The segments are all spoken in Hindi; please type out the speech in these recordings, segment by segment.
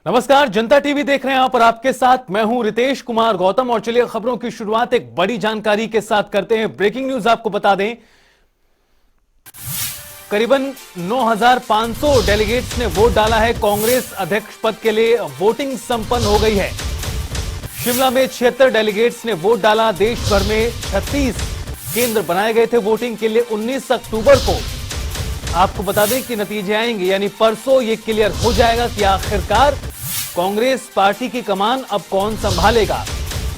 नमस्कार, जनता टीवी देख रहे हैं आप और आपके साथ मैं हूं रितेश कुमार गौतम। और चलिए खबरों की शुरुआत एक बड़ी जानकारी के साथ करते हैं। ब्रेकिंग न्यूज आपको बता दें, करीबन 9,500 डेलीगेट्स ने वोट डाला है। कांग्रेस अध्यक्ष पद के लिए वोटिंग संपन्न हो गई है। शिमला में 76 डेलीगेट्स ने वोट डाला। देश भर में 36 केंद्र बनाए गए थे वोटिंग के लिए। 19 अक्टूबर को आपको बता दें कि नतीजे आएंगे, यानी परसों ये क्लियर हो जाएगा कि आखिरकार कांग्रेस पार्टी की कमान अब कौन संभालेगा,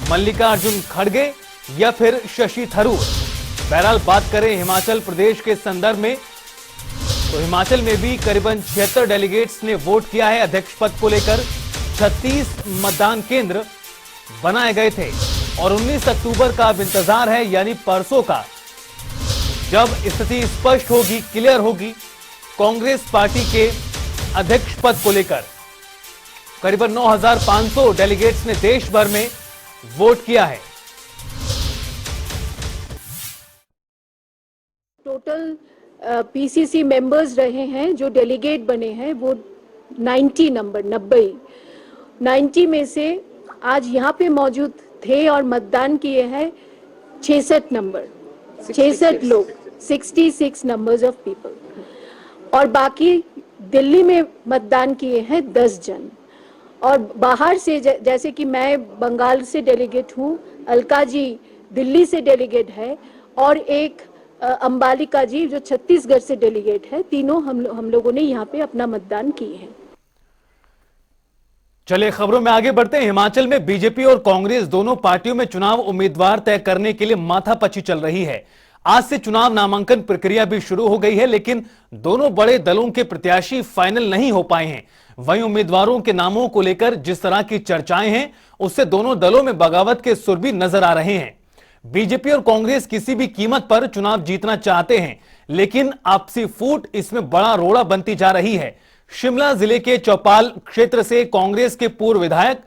मल्लिकार्जुन खड़गे या फिर शशि थरूर। बहरहाल बात करें हिमाचल प्रदेश के संदर्भ में, तो हिमाचल में भी करीबन 76 डेलीगेट्स ने वोट किया है अध्यक्ष पद को लेकर। 36 मतदान केंद्र बनाए गए थे और 19 अक्टूबर का अब इंतजार है, यानी परसों का, जब स्थिति स्पष्ट होगी, क्लियर होगी कांग्रेस पार्टी के अध्यक्ष पद को लेकर। करीबन 9,500 डेलीगेट्स ने देश भर में वोट किया है। टोटल पीसीसी मेंबर्स रहे हैं, जो डेलीगेट बने हैं वो 90 में से आज यहाँ पे मौजूद थे और मतदान किए हैं 66 लोग, 66 नंबर्स ऑफ पीपल। और बाकी दिल्ली में मतदान किए हैं 10 जन। और बाहर से जैसे कि मैं बंगाल से डेलीगेट हूँ, अलका जी दिल्ली से डेलीगेट है और एक अंबालिका जी जो छत्तीसगढ़ से डेलीगेट है। तीनों हम लोगों ने यहाँ पे अपना मतदान किए हैं। चलिए खबरों में आगे बढ़ते हैं। हिमाचल में बीजेपी और कांग्रेस दोनों पार्टियों में चुनाव उम्मीदवार तय करने के लिए माथापच्ची चल रही है। आज से चुनाव नामांकन प्रक्रिया भी शुरू हो गई है, लेकिन दोनों बड़े दलों के प्रत्याशी फाइनल नहीं हो पाए हैं। वहीं उम्मीदवारों के नामों को लेकर जिस तरह की चर्चाएं हैं, उससे दोनों दलों में बगावत के सुर भी नजर आ रहे हैं। बीजेपी और कांग्रेस किसी भी कीमत पर चुनाव जीतना चाहते हैं, लेकिन आपसी फूट इसमें बड़ा रोड़ा बनती जा रही है। शिमला जिले के चौपाल क्षेत्र से कांग्रेस के पूर्व विधायक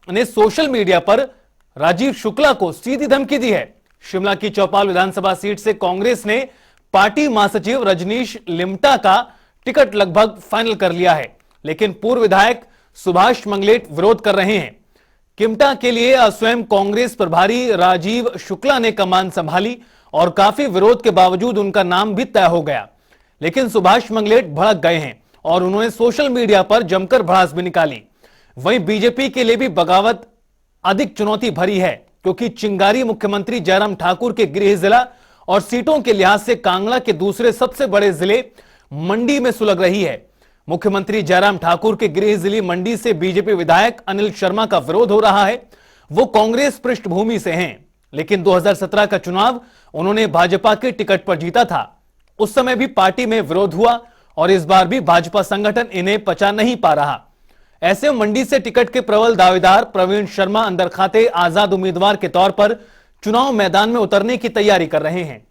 ने सोशल मीडिया पर राजीव शुक्ला को सीधी धमकी दी है। शिमला की चौपाल विधानसभा सीट से कांग्रेस ने पार्टी महासचिव रजनीश लिम्टा का टिकट लगभग फाइनल कर लिया है, लेकिन पूर्व विधायक सुभाष मंगलेट विरोध कर रहे हैं। किम्टा के लिए स्वयं कांग्रेस प्रभारी राजीव शुक्ला ने कमान संभाली और काफी विरोध के बावजूद उनका नाम भी तय हो गया, लेकिन सुभाष मंगलेट भड़क गए हैं और उन्होंने सोशल मीडिया पर जमकर भड़ास भी निकाली। वहीं बीजेपी के लिए भी बगावत अधिक चुनौती भरी है, क्योंकि चिंगारी मुख्यमंत्री जयराम ठाकुर के गृह जिला और सीटों के लिहाज से कांगड़ा के दूसरे सबसे बड़े जिले मंडी में सुलग रही है। मुख्यमंत्री जयराम ठाकुर के गृह जिले मंडी से बीजेपी विधायक अनिल शर्मा का विरोध हो रहा है। वो कांग्रेस पृष्ठभूमि से हैं, लेकिन 2017 का चुनाव उन्होंने भाजपा के टिकट पर जीता था। उस समय भी पार्टी में विरोध हुआ और इस बार भी भाजपा संगठन इन्हें पचा नहीं पा रहा। ऐसे में मंडी से टिकट के प्रबल दावेदार प्रवीण शर्मा अंदर खाते आजाद उम्मीदवार के तौर पर चुनाव मैदान में उतरने की तैयारी कर रहे हैं।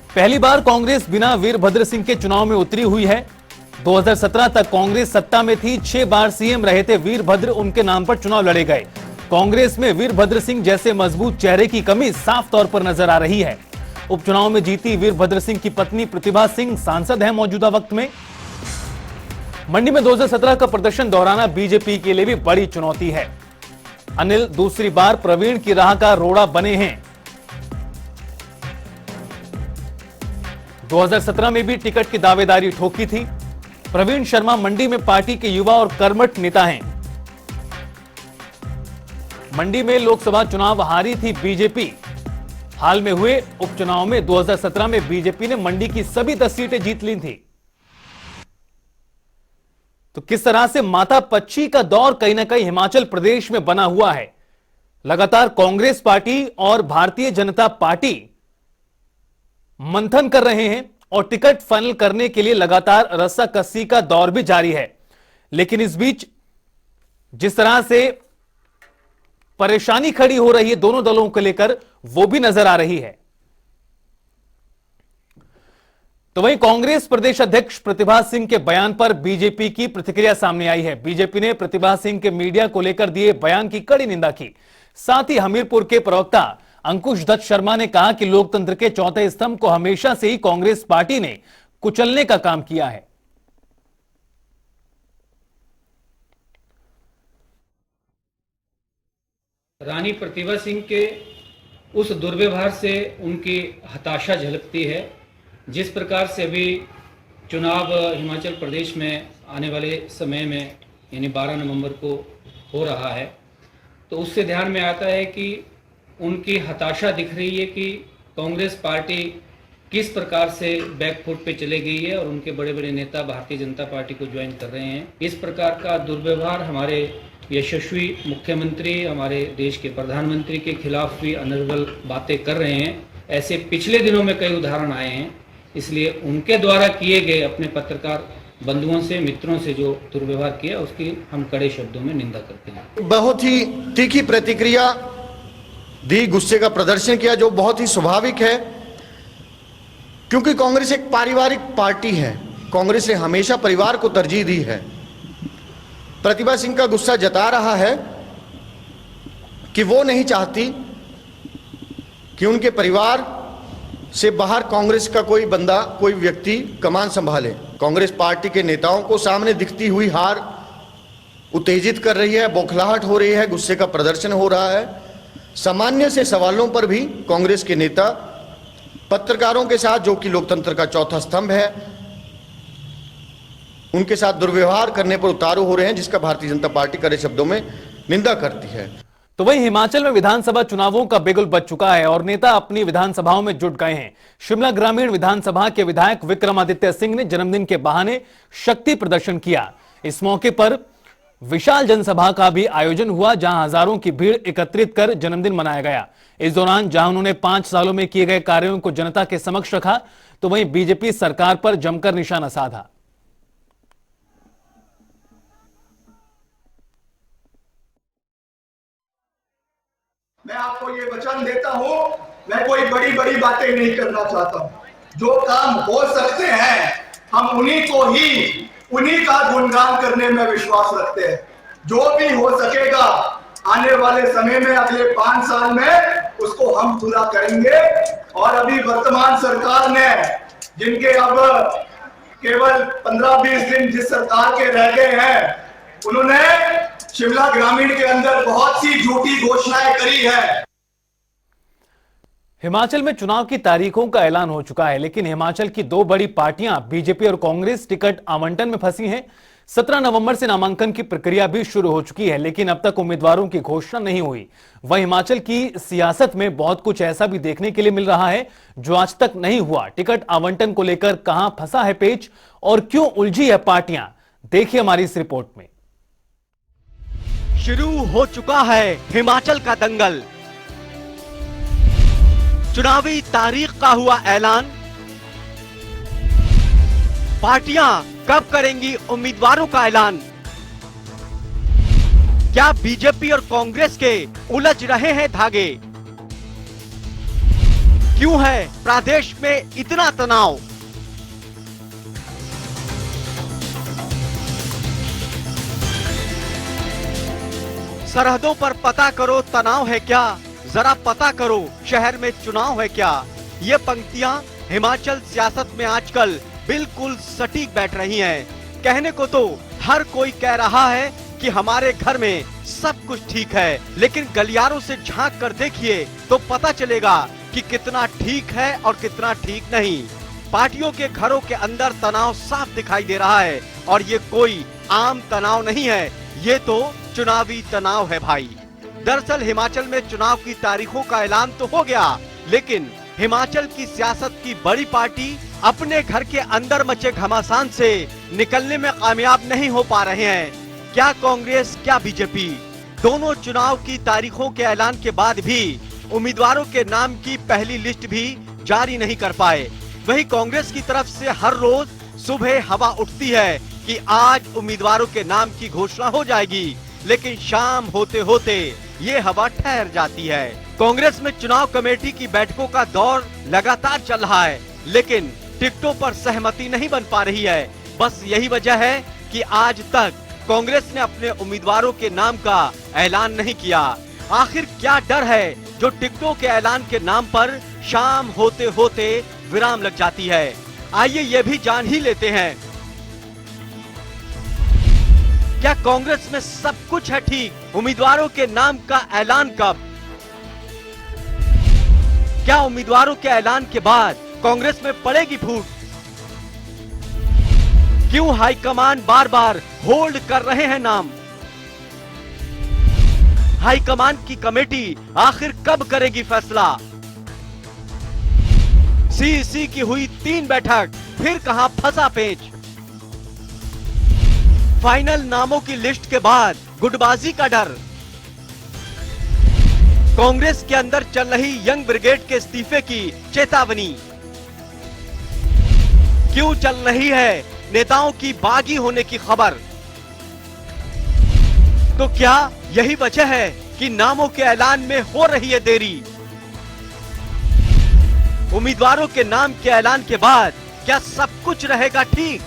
पहली बार कांग्रेस बिना वीरभद्र सिंह के चुनाव में उतरी हुई है। 2017 तक कांग्रेस सत्ता में थी, 6 बार सीएम रहे थे वीरभद्र, उनके नाम पर चुनाव लड़े गए। कांग्रेस में वीरभद्र सिंह जैसे मजबूत चेहरे की कमी साफ तौर पर नजर आ रही है। उपचुनाव में जीती वीरभद्र सिंह की पत्नी प्रतिभा सिंह सांसद है मौजूदा वक्त में। मंडी में 2017 का प्रदर्शन दोहराना बीजेपी के लिए भी बड़ी चुनौती है। अनिल दूसरी बार प्रवीण की राह का रोड़ा बने हैं। 2017 में भी टिकट की दावेदारी ठोकी थी। प्रवीण शर्मा मंडी में पार्टी के युवा और कर्मठ नेता हैं। मंडी में लोकसभा चुनाव हारी थी बीजेपी। हाल में हुए उपचुनाव में 2017 में बीजेपी ने मंडी की सभी 10 सीटें जीत ली थी। तो किस तरह से माथापच्ची का दौर कहीं ना कहीं हिमाचल प्रदेश में बना हुआ है। लगातार कांग्रेस पार्टी और भारतीय जनता पार्टी मंथन कर रहे हैं और टिकट फाइनल करने के लिए लगातार रस्साकसी का दौर भी जारी है। लेकिन इस बीच जिस तरह से परेशानी खड़ी हो रही है दोनों दलों को लेकर, वो भी नजर आ रही है। तो वहीं कांग्रेस प्रदेश अध्यक्ष प्रतिभा सिंह के बयान पर बीजेपी की प्रतिक्रिया सामने आई है। बीजेपी ने प्रतिभा सिंह के मीडिया को लेकर दिए बयान की कड़ी निंदा की। साथ ही हमीरपुर के प्रवक्ता अंकुश दत्त शर्मा ने कहा कि लोकतंत्र के चौथे स्तंभ को हमेशा से ही कांग्रेस पार्टी ने कुचलने का काम किया है। रानी प्रतिभा सिंह के उस दुर्व्यवहार से उनकी हताशा झलकती है। जिस प्रकार से अभी चुनाव हिमाचल प्रदेश में आने वाले समय में यानी 12 नवंबर को हो रहा है, तो उससे ध्यान में आता है कि उनकी हताशा दिख रही है कि कांग्रेस पार्टी किस प्रकार से बैकफुट पे चले गई है और उनके बड़े बड़े नेता भारतीय जनता पार्टी को ज्वाइन कर रहे हैं। इस प्रकार का दुर्व्यवहार हमारे यशस्वी मुख्यमंत्री, हमारे देश के प्रधानमंत्री के खिलाफ भी अनर्गल बातें कर रहे हैं। ऐसे पिछले दिनों में कई उदाहरण आए हैं। इसलिए उनके द्वारा किए गए अपने पत्रकार बंधुओं से, मित्रों से जो दुर्व्यवहार किया, उसकी हम कड़े शब्दों में निंदा करते हैं। बहुत ही तीखी प्रतिक्रिया दी, गुस्से का प्रदर्शन किया, जो बहुत ही स्वाभाविक है, क्योंकि कांग्रेस एक पारिवारिक पार्टी है। कांग्रेस ने हमेशा परिवार को तरजीह दी है। प्रतिभा सिंह का गुस्सा जता रहा है कि वो नहीं चाहती कि उनके परिवार से बाहर कांग्रेस का कोई बंदा, कोई व्यक्ति कमान संभाले। कांग्रेस पार्टी के नेताओं को सामने दिखती हुई हार उत्तेजित कर रही है, बौखलाहट हो रही है, गुस्से का प्रदर्शन हो रहा है। सामान्य से सवालों पर भी कांग्रेस के नेता पत्रकारों के साथ, जो कि लोकतंत्र का चौथा स्तंभ है, उनके साथ दुर्व्यवहार करने पर उतारू हो रहे हैं, जिसका भारतीय जनता पार्टी कड़े शब्दों में निंदा करती है। तो वहीं हिमाचल में विधानसभा चुनावों का बिगुल बज चुका है और नेता अपनी विधानसभाओं में जुट गए हैं। शिमला ग्रामीण विधानसभा के विधायक विक्रमादित्य सिंह ने जन्मदिन के बहाने शक्ति प्रदर्शन किया। इस मौके पर विशाल जनसभा का भी आयोजन हुआ, जहां हजारों की भीड़ एकत्रित कर जन्मदिन मनाया गया। इस दौरान जहां उन्होंने 5 सालों में किए गए कार्यों को जनता के समक्ष रखा, तो वहीं बीजेपी सरकार पर जमकर निशाना साधा। मैं आपको ये वचन देता हूं, मैं कोई बड़ी बड़ी बातें नहीं करना चाहता हूं। जो काम हो सकते हैं हम उन्हीं का गुणगान करने में विश्वास रखते हैं। जो भी हो सकेगा आने वाले समय में, अगले 5 साल में, उसको हम पूरा करेंगे। और अभी वर्तमान सरकार ने, जिनके अब केवल 15-20 दिन जिस सरकार के रह गए हैं, उन्होंने शिमला ग्रामीण के अंदर बहुत सी झूठी घोषणाएं करी है। हिमाचल में चुनाव की तारीखों का ऐलान हो चुका है, लेकिन हिमाचल की 2 बड़ी पार्टियां बीजेपी और कांग्रेस टिकट आवंटन में फंसी हैं। 17 नवंबर से नामांकन की प्रक्रिया भी शुरू हो चुकी है, लेकिन अब तक उम्मीदवारों की घोषणा नहीं हुई। वह हिमाचल की सियासत में बहुत कुछ ऐसा भी देखने के लिए मिल रहा है जो आज तक नहीं हुआ। टिकट आवंटन को लेकर कहां फंसा है पेच और क्यों उलझी है पार्टियां, देखिए हमारी इस रिपोर्ट में। शुरू हो चुका है हिमाचल का दंगल। चुनावी तारीख का हुआ ऐलान। पार्टियां कब करेंगी उम्मीदवारों का ऐलान? क्या बीजेपी और कांग्रेस के उलझ रहे हैं धागे? क्यों है प्रदेश में इतना तनाव? सरहदों पर पता करो तनाव है क्या, जरा पता करो शहर में चुनाव है क्या। ये पंक्तियां हिमाचल सियासत में आजकल बिल्कुल सटीक बैठ रही हैं। कहने को तो हर कोई कह रहा है कि हमारे घर में सब कुछ ठीक है, लेकिन गलियारों से झांक कर देखिए तो पता चलेगा कि कितना ठीक है और कितना ठीक नहीं। पार्टियों के घरों के अंदर तनाव साफ दिखाई दे रहा है और ये कोई आम तनाव नहीं है, ये तो चुनावी तनाव है भाई। दरअसल हिमाचल में चुनाव की तारीखों का ऐलान तो हो गया, लेकिन हिमाचल की सियासत की बड़ी पार्टी अपने घर के अंदर मचे घमासान से निकलने में कामयाब नहीं हो पा रहे हैं। क्या कांग्रेस, क्या बीजेपी, दोनों चुनाव की तारीखों के ऐलान के बाद भी उम्मीदवारों के नाम की पहली लिस्ट भी जारी नहीं कर पाए। वहीं कांग्रेस की तरफ से हर रोज सुबह हवा उठती है कि आज उम्मीदवारों के नाम की घोषणा हो जाएगी, लेकिन शाम होते होते ये हवा ठहर जाती है। कांग्रेस में चुनाव कमेटी की बैठकों का दौर लगातार चल रहा है, लेकिन टिकटों पर सहमति नहीं बन पा रही है। बस यही वजह है कि आज तक कांग्रेस ने अपने उम्मीदवारों के नाम का ऐलान नहीं किया। आखिर क्या डर है जो टिकटों के ऐलान के नाम पर शाम होते होते विराम लग जाती है? आइए ये भी जान ही लेते हैं। क्या कांग्रेस में सब कुछ है ठीक? उम्मीदवारों के नाम का ऐलान कब? क्या उम्मीदवारों के ऐलान के बाद कांग्रेस में पड़ेगी फूट? क्यों हाईकमान बार बार होल्ड कर रहे हैं नाम? हाईकमान की कमेटी आखिर कब करेगी फैसला? सीईसी की हुई 3 बैठक, फिर कहां फंसा पेच? फाइनल नामों की लिस्ट के बाद गुटबाजी का डर। कांग्रेस के अंदर चल रही यंग ब्रिगेड के इस्तीफे की चेतावनी। क्यों चल रही है नेताओं की बागी होने की खबर? तो क्या यही वजह है कि नामों के ऐलान में हो रही है देरी? उम्मीदवारों के नाम के ऐलान के बाद क्या सब कुछ रहेगा ठीक?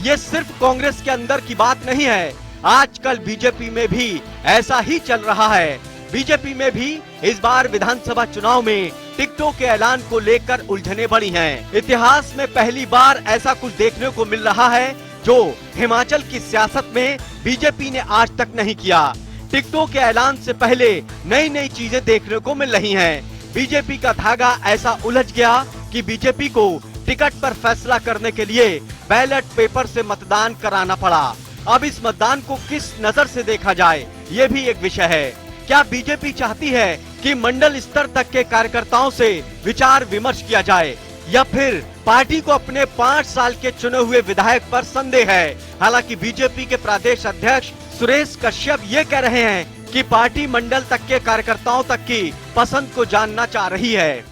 ये सिर्फ कांग्रेस के अंदर की बात नहीं है, आजकल बीजेपी में भी ऐसा ही चल रहा है। बीजेपी में भी इस बार विधानसभा चुनाव में टिकटों के ऐलान को लेकर उलझने बढ़ी हैं। इतिहास में पहली बार ऐसा कुछ देखने को मिल रहा है जो हिमाचल की सियासत में बीजेपी ने आज तक नहीं किया। टिकटों के ऐलान से पहले नई नई चीजें देखने को मिल रही हैं। बीजेपी का धागा ऐसा उलझ गया कि बीजेपी को टिकट पर फैसला करने के लिए बैलेट पेपर से मतदान कराना पड़ा। अब इस मतदान को किस नजर से देखा जाए, ये भी एक विषय है। क्या बीजेपी चाहती है कि मंडल स्तर तक के कार्यकर्ताओं से विचार विमर्श किया जाए, या फिर पार्टी को अपने 5 साल के चुने हुए विधायक पर संदेह है? हालांकि बीजेपी के प्रदेश अध्यक्ष सुरेश कश्यप ये कह रहे हैं कि पार्टी मंडल तक के कार्यकर्ताओं तक की पसंद को जानना चाह रही है।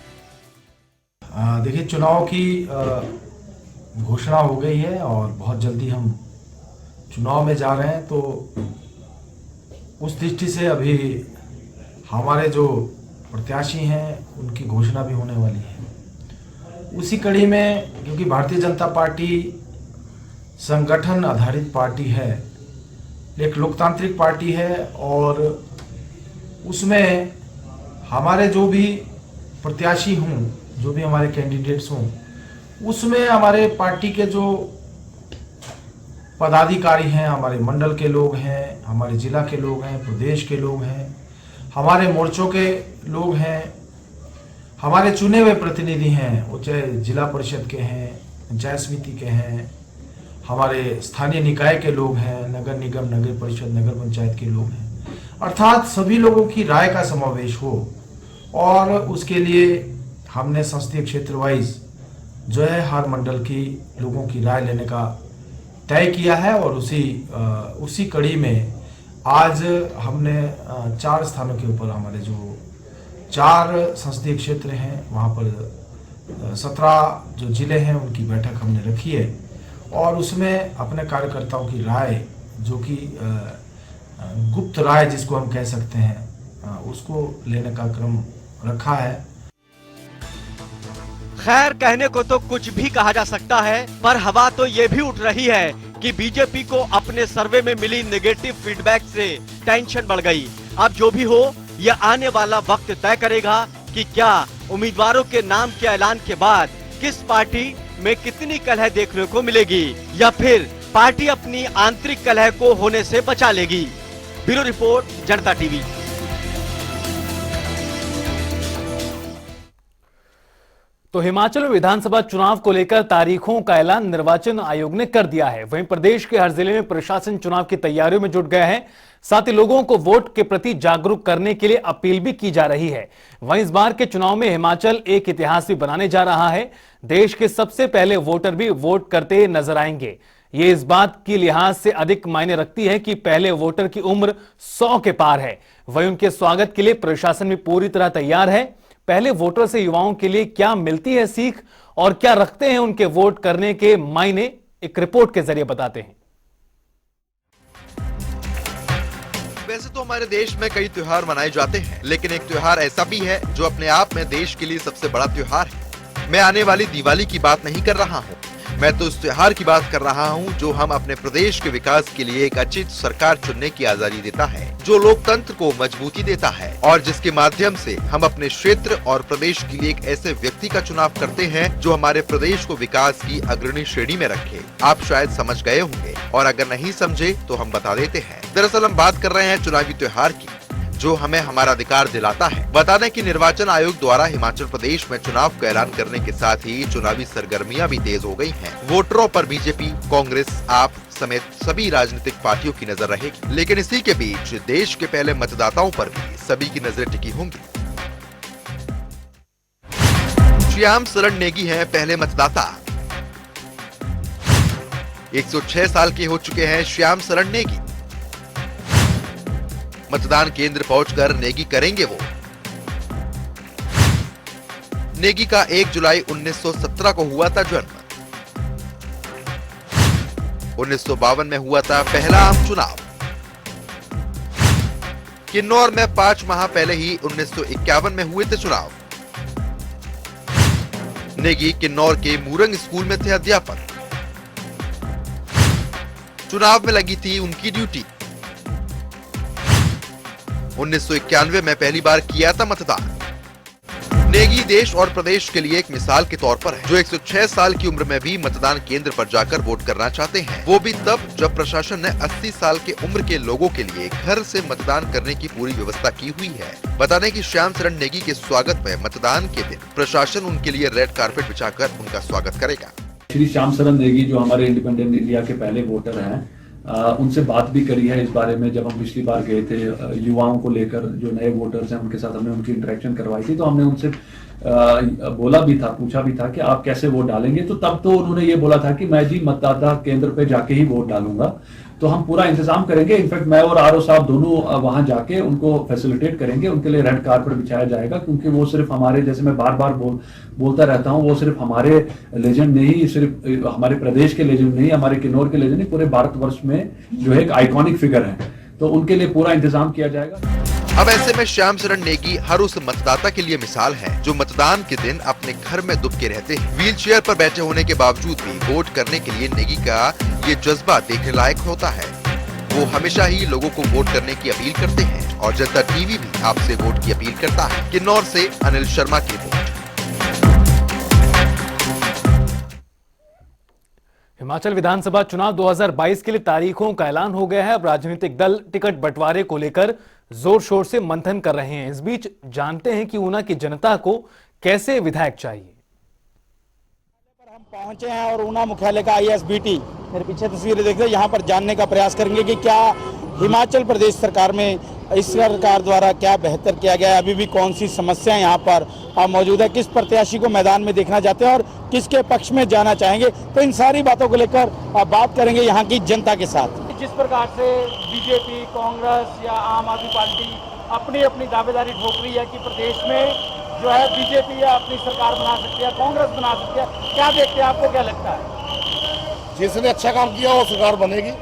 देखिए, चुनाव की घोषणा हो गई है और बहुत जल्दी हम चुनाव में जा रहे हैं, तो उस दृष्टि से अभी हमारे जो प्रत्याशी हैं उनकी घोषणा भी होने वाली है। उसी कड़ी में, क्योंकि भारतीय जनता पार्टी संगठन आधारित पार्टी है, एक लोकतांत्रिक पार्टी है, और उसमें हमारे जो भी प्रत्याशी हों, जो भी हमारे कैंडिडेट्स हों, उसमें हमारे पार्टी के जो पदाधिकारी हैं, हमारे मंडल के लोग हैं, हमारे जिला के लोग हैं, प्रदेश के लोग हैं, हमारे मोर्चों के लोग हैं, हमारे चुने हुए प्रतिनिधि हैं, वो चाहे जिला परिषद के हैं, पंचायत समिति के हैं, हमारे स्थानीय निकाय के लोग हैं, नगर निगम, नगर परिषद, नगर पंचायत के लोग हैं, अर्थात सभी लोगों की राय का समावेश हो। और उसके लिए हमने संसदीय क्षेत्र वाइज जो है हर मंडल की लोगों की राय लेने का तय किया है, और उसी कड़ी में आज हमने 4 स्थानों के ऊपर, हमारे जो 4 संसदीय क्षेत्र हैं वहाँ पर 17 जो जिले हैं उनकी बैठक हमने रखी है, और उसमें अपने कार्यकर्ताओं की राय, जो कि गुप्त राय जिसको हम कह सकते हैं, उसको लेने का क्रम रखा है। खैर, कहने को तो कुछ भी कहा जा सकता है, पर हवा तो ये भी उठ रही है कि बीजेपी को अपने सर्वे में मिली नेगेटिव फीडबैक से टेंशन बढ़ गई। अब जो भी हो, यह आने वाला वक्त तय करेगा कि क्या उम्मीदवारों के नाम के ऐलान के बाद किस पार्टी में कितनी कलह देखने को मिलेगी, या फिर पार्टी अपनी आंतरिक कलह को होने से बचा लेगी। ब्यूरो रिपोर्ट, जनता टीवी। तो हिमाचल में विधानसभा चुनाव को लेकर तारीखों का ऐलान निर्वाचन आयोग ने कर दिया है। वहीं प्रदेश के हर जिले में प्रशासन चुनाव की तैयारियों में जुट गया है। साथ ही लोगों को वोट के प्रति जागरूक करने के लिए अपील भी की जा रही है। वहीं इस बार के चुनाव में हिमाचल एक इतिहास भी बनाने जा रहा है। देश के सबसे पहले वोटर भी वोट करते नजर आएंगे। ये इस बात की लिहाज से अधिक मायने रखती है कि पहले वोटर की उम्र 100 के पार है। वहीं उनके स्वागत के लिए प्रशासन भी पूरी तरह तैयार है। पहले वोटर से युवाओं के लिए क्या मिलती है सीख और क्या रखते हैं उनके वोट करने के मायने, एक रिपोर्ट के जरिए बताते हैं। वैसे तो हमारे देश में कई त्योहार मनाए जाते हैं, लेकिन एक त्योहार ऐसा भी है जो अपने आप में देश के लिए सबसे बड़ा त्योहार है। मैं आने वाली दिवाली की बात नहीं कर रहा हूँ। मैं तो इस त्योहार की बात कर रहा हूँ जो हम अपने प्रदेश के विकास के लिए एक अच्छी सरकार चुनने की आजादी देता है, जो लोकतंत्र को मजबूती देता है और जिसके माध्यम से हम अपने क्षेत्र और प्रदेश के लिए एक ऐसे व्यक्ति का चुनाव करते हैं जो हमारे प्रदेश को विकास की अग्रणी श्रेणी में रखे। आप शायद समझ गए होंगे और अगर नहीं समझे तो हम बता देते हैं। दरअसल हम बात कर रहे हैं चुनावी त्योहार की, जो हमें हमारा अधिकार दिलाता है। बता दें कि निर्वाचन आयोग द्वारा हिमाचल प्रदेश में चुनाव का ऐलान करने के साथ ही चुनावी सरगर्मियां भी तेज हो गई हैं। वोटरों पर बीजेपी, कांग्रेस, आप समेत सभी राजनीतिक पार्टियों की नजर रहेगी, लेकिन इसी के बीच देश के पहले मतदाताओं पर भी सभी की नजरें टिकी होंगी। श्याम शरण नेगी हैं पहले मतदाता। 106 साल के हो चुके हैं श्याम शरण नेगी। मतदान केंद्र पहुंचकर नेगी करेंगे वो। नेगी का 1 जुलाई 1917 को हुआ था जन्म। 1952 में हुआ था पहला आम चुनाव। किन्नौर में 5 माह पहले ही 1951 में हुए थे चुनाव। नेगी किन्नौर के मूरंग स्कूल में थे अध्यापक। चुनाव में लगी थी उनकी ड्यूटी। 1991 में पहली बार किया था मतदान। नेगी देश और प्रदेश के लिए एक मिसाल के तौर पर है, जो 106 साल की उम्र में भी मतदान केंद्र पर जाकर वोट करना चाहते हैं, वो भी तब जब प्रशासन ने 80 साल के उम्र के लोगों के लिए घर से मतदान करने की पूरी व्यवस्था की हुई है। बता दें कि श्याम शरण नेगी के स्वागत में मतदान के दिन प्रशासन उनके लिए रेड कारपेट बिछाकर उनका स्वागत करेगा। श्री श्याम शरण नेगी जो हमारे इंडिपेंडेंट इंडिया के पहले वोटर हैं, उनसे बात भी करी है इस बारे में। जब हम पिछली बार गए थे युवाओं को लेकर, जो नए वोटर्स हैं उनके साथ हमने उनकी इंटरेक्शन करवाई थी, तो हमने उनसे बोला भी था, पूछा भी था कि आप कैसे वोट डालेंगे। तो तब तो उन्होंने ये बोला था कि मैं जी मतदाता केंद्र पे जाके ही वोट डालूंगा, तो हम पूरा इंतजाम करेंगे। इनफैक्ट मैं और आरओ साहब दोनों वहां जाके उनको फैसिलिटेट करेंगे, उनके लिए रेड कारपेट बिछाया जाएगा, क्योंकि वो सिर्फ हमारे, जैसे मैं बार बार बोलता रहता हूँ, वो सिर्फ हमारे लेजेंड नहीं, सिर्फ हमारे प्रदेश के लेजेंड नहीं, हमारे किन्नौर के लेजेंड नहीं, पूरे भारतवर्ष में जो है एक आइकॉनिक फिगर है, तो उनके लिए पूरा इंतजाम किया जाएगा। अब ऐसे में श्याम शरण नेगी हर उस मतदाता के लिए मिसाल है जो मतदान के दिन अपने घर में दुबके रहते हैं। व्हील चेयर पर बैठे होने के बावजूद भी वोट करने के लिए नेगी का ये जज्बा देखने लायक होता है। वो हमेशा ही लोगों को वोट करने की अपील करते हैं और जनता टीवी भी आपसे वोट की अपील करता है। किन्नौर से अनिल शर्मा की रिपोर्ट। हिमाचल विधानसभा चुनाव 2022 के लिए तारीखों का ऐलान हो गया है। अब राजनीतिक दल टिकट बंटवारे को लेकर जोर शोर से मंथन कर रहे हैं। इस बीच जानते हैं कि ऊना की जनता को कैसे विधायक चाहिए। हम पहुंचे हैं और ऊना मुख्यालय का ISBT, मेरे पीछे तस्वीरें देख रहे हैं, यहाँ पर जानने का प्रयास करेंगे कि क्या हिमाचल प्रदेश सरकार में, इस सरकार द्वारा क्या बेहतर किया गया है, अभी भी कौन सी समस्याएं यहाँ पर मौजूद है, किस प्रत्याशी को मैदान में देखना चाहते हैं और किसके पक्ष में जाना चाहेंगे। तो इन सारी बातों को लेकर बात करेंगे यहाँ की जनता के साथ। जिस प्रकार से बीजेपी, कांग्रेस या आम आदमी पार्टी अपनी अपनी दावेदारी ठोक रही है कि प्रदेश में जो है बीजेपी या अपनी सरकार बना सकती है, कांग्रेस बना सकती है, क्या देखते हैं, आपको क्या लगता है? जिसने अच्छा काम किया वो सरकार बनेगी,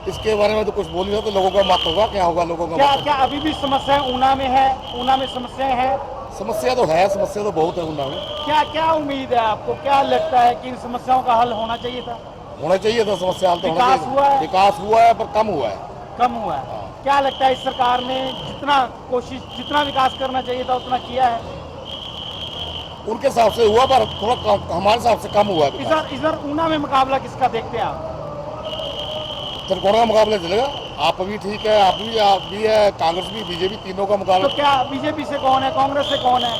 इसके बारे में तो कुछ बोल नहीं सकते। लोगों का मत होगा, क्या होगा लोगों का। क्या अभी भी समस्याएं ऊना में है? ऊना में समस्याएं हैं? समस्या तो है, समस्या तो बहुत है ऊना में। क्या उम्मीद है आपको, क्या लगता है कि इन समस्याओं का हल होना चाहिए था? होना चाहिए था, समस्या हल तो होना चाहिए। हुआ है? विकास हुआ है पर कम हुआ है। कम हुआ है। क्या लगता है इस सरकार ने जितना विकास करना चाहिए था उतना किया है? उनके हिसाब से हुआ पर थोड़ा हमारे हिसाब से कम हुआ है। इधर ऊना में मुकाबला किसका देखते हैं आप? त्रिकोण का मुकाबला चलेगा। आप भी ठीक है, आप भी है, कांग्रेस भी, बीजेपी, तीनों का मुकाबला। तो क्या बीजेपी से कौन है, कांग्रेस से कौन है?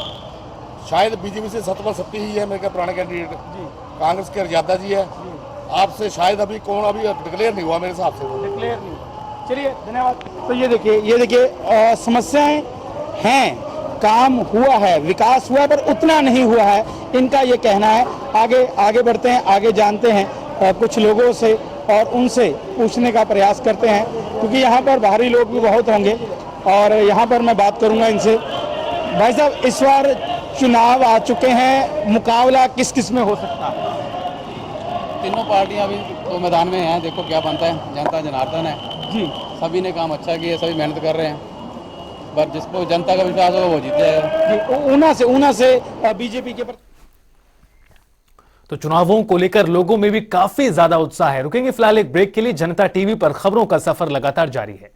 शायद बीजेपी से 70% ही है मेरे पुराने कैंडिडेट जी। कांग्रेस के यादव जी है। आपसे शायद अभी कौन अभी डिक्लेयर नहीं हुआ मेरे हिसाब से। डिक्लेयर नहीं हुआ। चलिए धन्यवाद। तो ये देखिए समस्याएं हैं, काम हुआ है, विकास हुआ पर उतना नहीं हुआ है, इनका ये कहना है। आगे बढ़ते हैं, आगे जानते हैं कुछ लोगों से और उनसे पूछने का प्रयास करते हैं, क्योंकि यहाँ पर बाहरी लोग भी बहुत होंगे और यहाँ पर मैं बात करूँगा इनसे। भाई साहब, इस बार चुनाव आ चुके हैं, मुकाबला किस किस में हो सकता है? तीनों पार्टियां अभी तो मैदान में हैं, देखो क्या बनता है। जनता जनार्दन है जी, सभी ने काम अच्छा किया, सभी मेहनत कर रहे हैं, पर जिसको जनता का विश्वास होगा वो जीत जाएगा। ऊना से बीजेपी के तो चुनावों को लेकर लोगों में भी काफी ज्यादा उत्साह है। रुकेंगे फिलहाल एक ब्रेक के लिए। जनता टीवी पर खबरों का सफर लगातार जारी है।